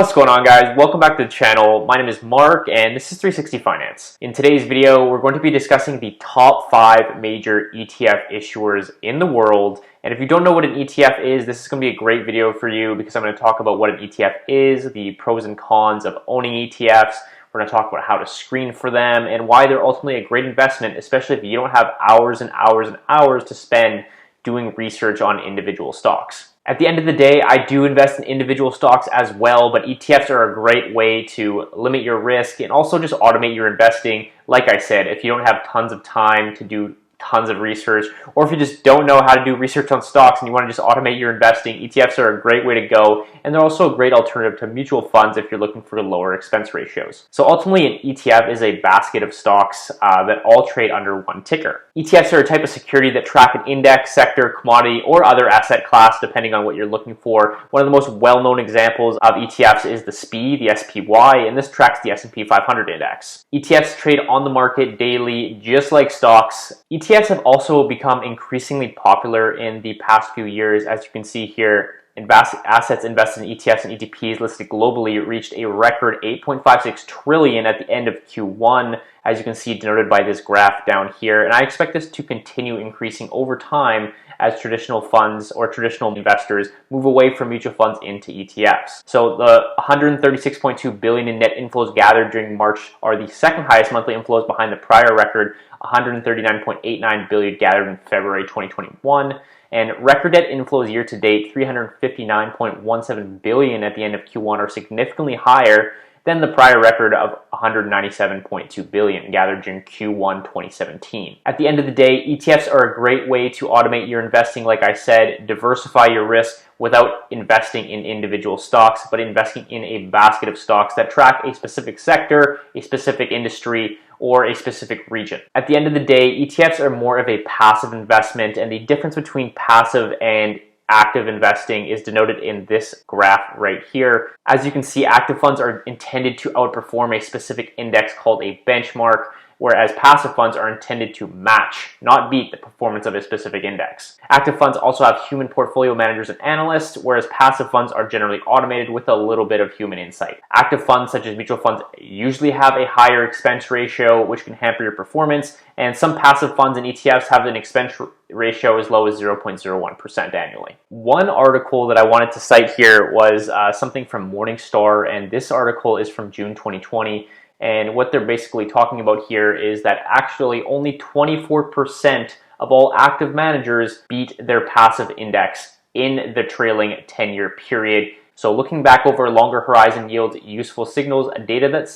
What's going on, guys? Welcome back to the channel. My name is Mark and this is 360 Finance. In today's video, we're going to be discussing the top 5 major ETF issuers in the world. And if you don't know what an ETF is, this is going to be a great video for you because I'm going to talk about what an ETF is, the pros and cons of owning ETFs. We're going to talk about how to screen for them and why they're ultimately a great investment, especially if you don't have hours and hours and hours to spend doing research on individual stocks. At the end of the day, I do invest in individual stocks as well, but ETFs are a great way to limit your risk and also just automate your investing. Like I said, if you don't have tons of time to do tons of research, or if you just don't know how to do research on stocks and you want to just automate your investing, ETFs are a great way to go, and they're also a great alternative to mutual funds if you're looking for lower expense ratios. So ultimately, an ETF is a basket of stocks that all trade under one ticker. ETFs are a type of security that track an index, sector, commodity, or other asset class depending on what you're looking for. One of the most well-known examples of ETFs is the SPY, the SPY, and this tracks the S&P 500 index. ETFs trade on the market daily, just like stocks. ETFs have also become increasingly popular in the past few years. As you can see here, assets invested in ETFs and ETPs listed globally reached a record $8.56 trillion at the end of Q1, as you can see denoted by this graph down here. And I expect this to continue increasing over time as traditional funds or traditional investors move away from mutual funds into ETFs. So the $136.2 billion in net inflows gathered during March are the second highest monthly inflows behind the prior record, $139.89 billion gathered in February 2021. And record net inflows year to date, $359.17 billion at the end of Q1, are significantly higher than the prior record of $197.2 billion gathered during Q1 2017. At the end of the day, ETFs are a great way to automate your investing, like I said, diversify your risk without investing in individual stocks, but investing in a basket of stocks that track a specific sector, a specific industry, or a specific region. At the end of the day, ETFs are more of a passive investment, and the difference between passive and active investing is denoted in this graph right here. As you can see, active funds are intended to outperform a specific index called a benchmark, whereas passive funds are intended to match, not beat, the performance of a specific index. Active funds also have human portfolio managers and analysts, whereas passive funds are generally automated with a little bit of human insight. Active funds, such as mutual funds, usually have a higher expense ratio, which can hamper your performance, and some passive funds and ETFs have an expense ratio as low as 0.01% annually. One article that I wanted to cite here was something from Morningstar, and this article is from June 2020. And what they're basically talking about here is that actually only 24% of all active managers beat their passive index in the trailing 10-year period. So looking back over a longer horizon yields useful signals, data that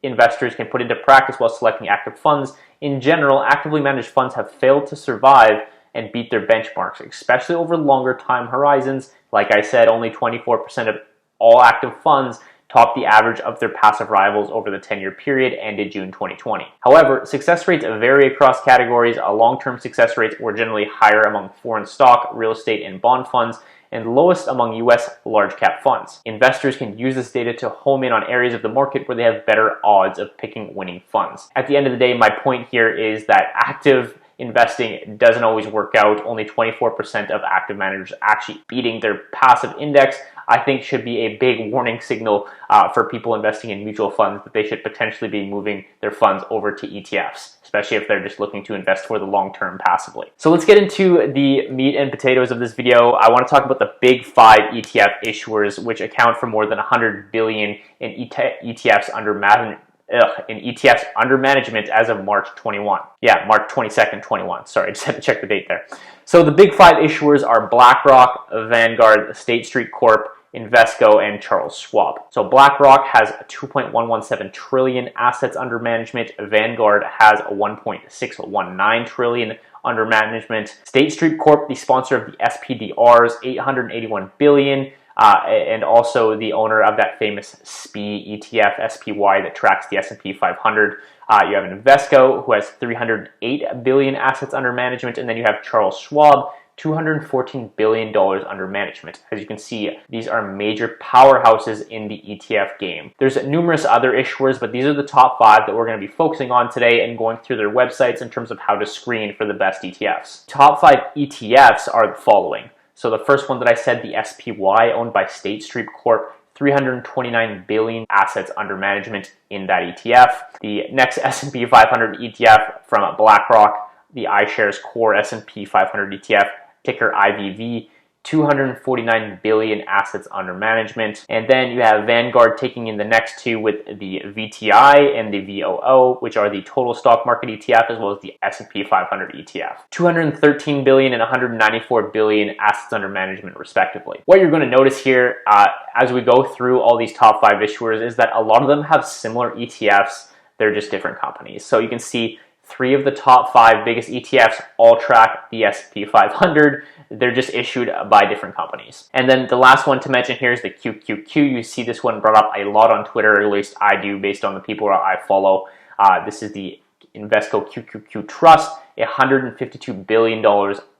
investors can put into practice while selecting active funds. In general, actively managed funds have failed to survive and beat their benchmarks, especially over longer time horizons. Like I said, only 24% of all active funds topped the average of their passive rivals over the 10-year period ended June 2020. However, success rates vary across categories. Long-term success rates were generally higher among foreign stock, real estate, and bond funds, and lowest among U.S. large-cap funds. Investors can use this data to home in on areas of the market where they have better odds of picking winning funds. At the end of the day, my point here is that active investing doesn't always work out. Only 24% of active managers actually beating their passive index, I think, should be a big warning signal for people investing in mutual funds that they should potentially be moving their funds over to ETFs, especially if they're just looking to invest for the long term passively. So let's get into the meat and potatoes of this video. I want to talk about the big 5 ETF issuers, which account for more than $100 billion in ETFs under management as of March 21. Yeah, March 22nd, 21. Sorry, I just had to check the date there. So the big 5 issuers are Blackrock, Vanguard, State Street Corp, Invesco, and Charles Schwab. So Blackrock has 2.117 trillion assets under management. Vanguard has 1.619 trillion under management. State Street Corp, the sponsor of the SPDRs, 881 billion. And also the owner of that famous SPY ETF, SPY, that tracks the S&P 500. You have Invesco, who has 308 billion assets under management, and then you have Charles Schwab, $214 billion under management. As you can see, these are major powerhouses in the ETF game. There's numerous other issuers, but these are the top 5 that we're going to be focusing on today and going through their websites in terms of how to screen for the best ETFs. Top 5 ETFs are the following. So the first one that I said, the SPY, owned by State Street Corp, 329 billion assets under management in that ETF. The next S&P 500 ETF from Blackrock, the iShares Core S&P 500 ETF, ticker IVV, 249 billion assets under management. And then you have Vanguard taking in the next two with the VTI and the VOO, which are the total stock market ETF, as well as the S&P 500 ETF. 213 billion and 194 billion assets under management, respectively. What you're going to notice here as we go through all these top 5 issuers is that a lot of them have similar ETFs. They're just different companies. So you can see 3 of the top 5 biggest ETFs all track the S&P 500. They're just issued by different companies. And then the last one to mention here is the QQQ. You see this one brought up a lot on Twitter, or at least I do based on the people I follow. This is the Invesco QQQ Trust, $152 billion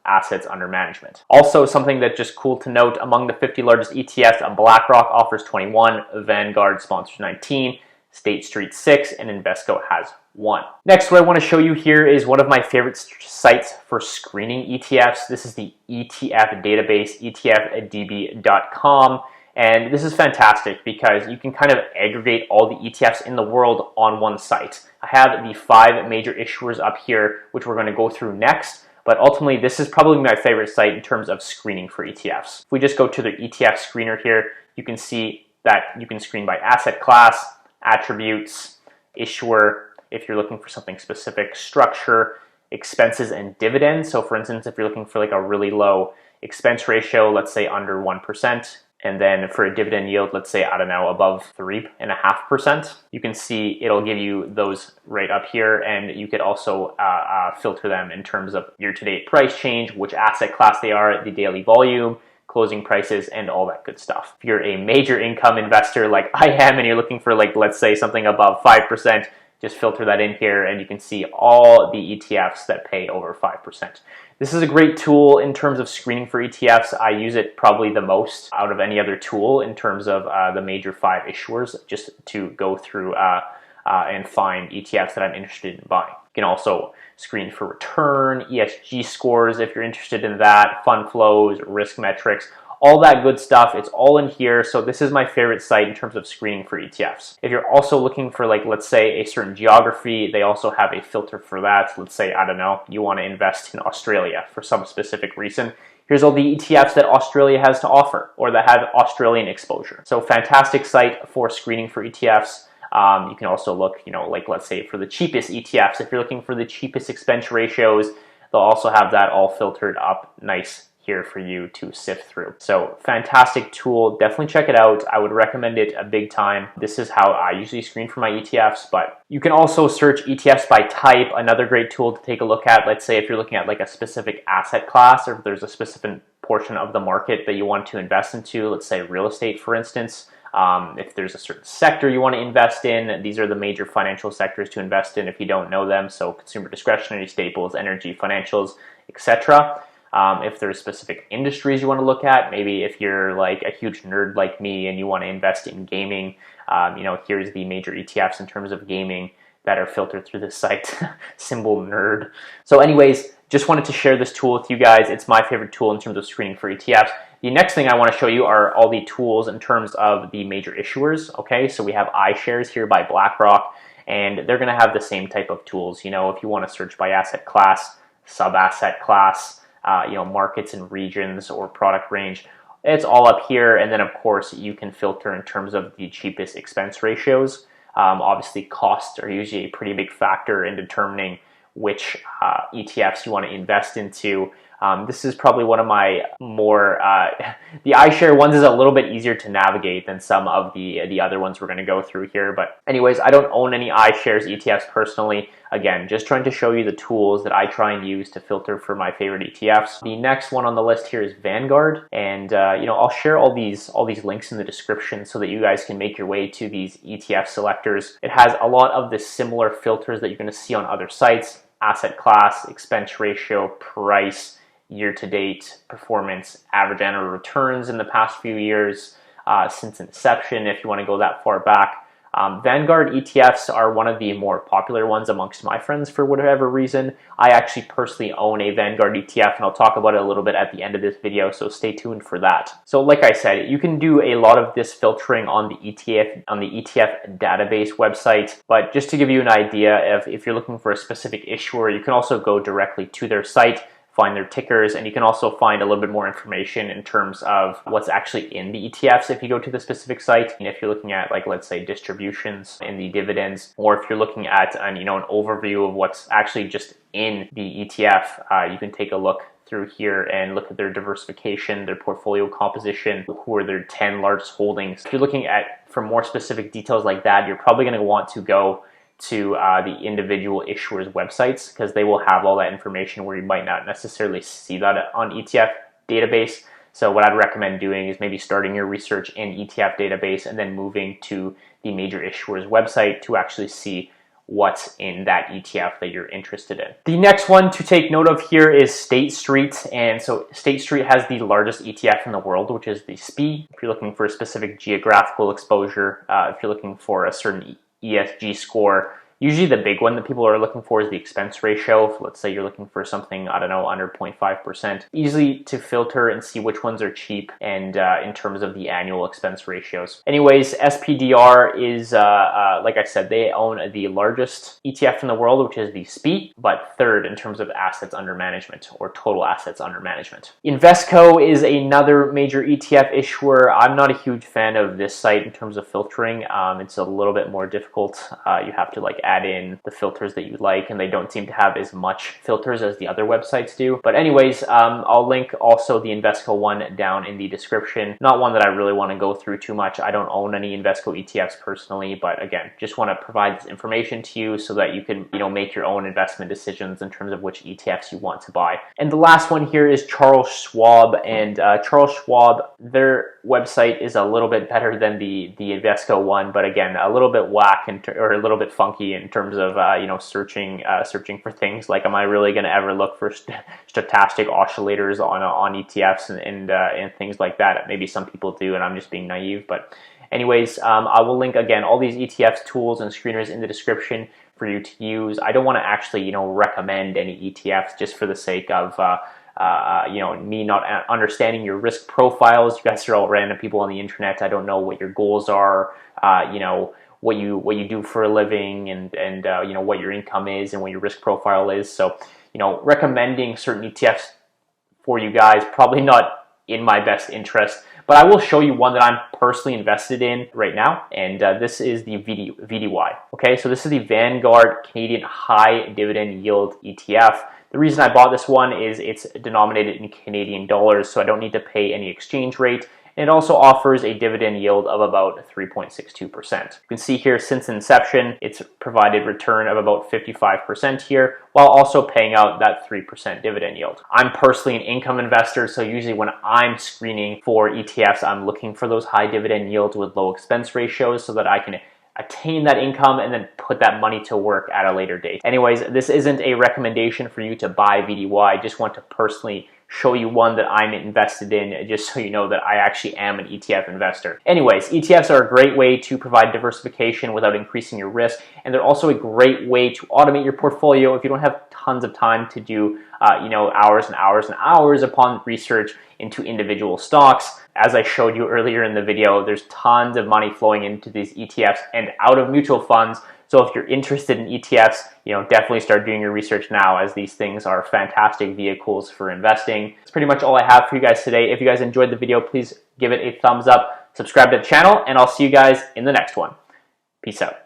assets under management. Also, something that's just cool to note, among the 50 largest ETFs, Blackrock offers 21, Vanguard sponsors 19, State Street 6, and Invesco has 1. Next, what I want to show you here is one of my favorite sites for screening ETFs. This is the ETF database, etfdb.com. And this is fantastic because you can kind of aggregate all the ETFs in the world on one site. I have the 5 major issuers up here, which we're going to go through next. But ultimately, this is probably my favorite site in terms of screening for ETFs. If we just go to the ETF screener here, you can see that you can screen by asset class, attributes, issuer, if you're looking for something specific, structure, expenses, and dividends. So for instance, if you're looking for like a really low expense ratio, let's say under 1%, and then for a dividend yield, let's say, I don't know, above 3.5%, you can see it'll give you those right up here. And you could also filter them in terms of year-to-date price change, which asset class they are, the daily volume, closing prices, and all that good stuff. If you're a major income investor like I am, and you're looking for, like, let's say something above 5%, just filter that in here and you can see all the ETFs that pay over 5%. This is a great tool in terms of screening for ETFs. I use it probably the most out of any other tool in terms of the major 5 issuers, just to go through and find ETFs that I'm interested in buying. You can also screen for return, ESG scores if you're interested in that, fund flows, risk metrics, all that good stuff. It's all in here. So this is my favorite site in terms of screening for ETFs. If you're also looking for, like, let's say a certain geography, they also have a filter for that. Let's say, I don't know, you want to invest in Australia for some specific reason. Here's all the ETFs that Australia has to offer, or that have Australian exposure. So fantastic site for screening for ETFs. You can also look, like, let's say for the cheapest ETFs, if you're looking for the cheapest expense ratios, they'll also have that all filtered up nice here for you to sift through. So fantastic tool, definitely check it out. I would recommend it a big time. This is how I usually screen for my ETFs, but you can also search ETFs by type, another great tool to take a look at. Let's say if you're looking at like a specific asset class, or if there's a specific portion of the market that you want to invest into, let's say real estate, for instance. If there's a certain sector you want to invest in, these are the major financial sectors to invest in if you don't know them. So consumer discretionary, staples, energy, financials, etc. If there's specific industries you want to look at, maybe if you're like a huge nerd like me and you want to invest in gaming, here's the major ETFs in terms of gaming that are filtered through this site, symbol nerd. So anyways, just wanted to share this tool with you guys. It's my favorite tool in terms of screening for ETFs. The next thing I want to show you are all the tools in terms of the major issuers. Okay, so we have iShares here by BlackRock, and they're going to have the same type of tools. If you want to search by asset class, sub-asset class, markets and regions or product range, it's all up here. And then of course you can filter in terms of the cheapest expense ratios. Obviously costs are usually a pretty big factor in determining which ETFs you want to invest into. This is probably one of my more, the iShare ones is a little bit easier to navigate than some of the other ones we're going to go through here. But anyways, I don't own any iShares ETFs personally. Again, just trying to show you the tools that I try and use to filter for my favorite ETFs. The next one on the list here is Vanguard, and I'll share all these links in the description so that you guys can make your way to these ETF selectors. It has a lot of the similar filters that you're going to see on other sites: asset class, expense ratio, price, year-to-date performance, average annual returns in the past few years, since inception, if you want to go that far back. Vanguard ETFs are one of the more popular ones amongst my friends for whatever reason. I actually personally own a Vanguard ETF, and I'll talk about it a little bit at the end of this video, so stay tuned for that. So like I said, you can do a lot of this filtering on the ETF database website, but just to give you an idea of if you're looking for a specific issuer, you can also go directly to their site, find their tickers, and you can also find a little bit more information in terms of what's actually in the ETFs if you go to the specific site. And if you're looking at, like, let's say distributions in the dividends, or if you're looking at an overview of what's actually just in the ETF, you can take a look through here and look at their diversification, their portfolio composition, who are their 10 largest holdings. If you're looking at for more specific details like that, you're probably going to want to go to the individual issuers websites, because they will have all that information where you might not necessarily see that on ETF database. So what I'd recommend doing is maybe starting your research in ETF database and then moving to the major issuers website to actually see what's in that ETF that you're interested in. The next one to take note of here is State Street. And so State Street has the largest ETF in the world, which is the SPY. If you're looking for a specific geographical exposure, if you're looking for a certain ESG score, usually the big one that people are looking for is the expense ratio. If, let's say you're looking for something, I don't know, under 0.5%. Easily to filter and see which ones are cheap and in terms of the annual expense ratios. Anyways, SPDR is, like I said, they own the largest ETF in the world, which is the SPY, but third in terms of assets under management or total assets under management. Invesco is another major ETF issuer. I'm not a huge fan of this site in terms of filtering. It's a little bit more difficult. You have to add in the filters that you like, and they don't seem to have as much filters as the other websites do. But anyways, I'll link also the Invesco one down in the description. Not one that I really want to go through too much. I don't own any Invesco ETFs personally, but again, just want to provide this information to you so that you can, make your own investment decisions in terms of which ETFs you want to buy. And the last one here is Charles Schwab, and Charles Schwab, their website is a little bit better than the Invesco one, but again, a little bit whack or a little bit funky in terms of searching for things like, am I really going to ever look for stochastic oscillators on ETFs and things like that? Maybe some people do, and I'm just being naive. But anyways, I will link again all these ETFs tools and screeners in the description for you to use. I don't want to actually recommend any ETFs just for the sake of me not understanding your risk profiles. You guys are all random people on the internet. I don't know what your goals are, what you do for a living, and what your income is and what your risk profile is. So, recommending certain ETFs for you guys, probably not in my best interest. But I will show you one that I'm personally invested in right now, and this is the VDY. Okay, so this is the Vanguard Canadian High Dividend Yield ETF. The reason I bought this one is it's denominated in Canadian dollars, so I don't need to pay any exchange rate. And it also offers a dividend yield of about 3.62%. You can see here, since inception, it's provided return of about 55% here, while also paying out that 3% dividend yield. I'm personally an income investor, so usually when I'm screening for ETFs, I'm looking for those high dividend yields with low expense ratios so that I can attain that income and then put that money to work at a later date. Anyways, this isn't a recommendation for you to buy VDY. I just want to personally show you one that I'm invested in, just so you know that I actually am an ETF investor. Anyways, ETFs are a great way to provide diversification without increasing your risk, and they're also a great way to automate your portfolio if you don't have tons of time to do hours and hours and hours upon research into individual stocks. As I showed you earlier in the video, there's tons of money flowing into these ETFs and out of mutual funds. So if you're interested in ETFs, definitely start doing your research now, as these things are fantastic vehicles for investing. That's pretty much all I have for you guys today. If you guys enjoyed the video, please give it a thumbs up, subscribe to the channel, and I'll see you guys in the next one. Peace out.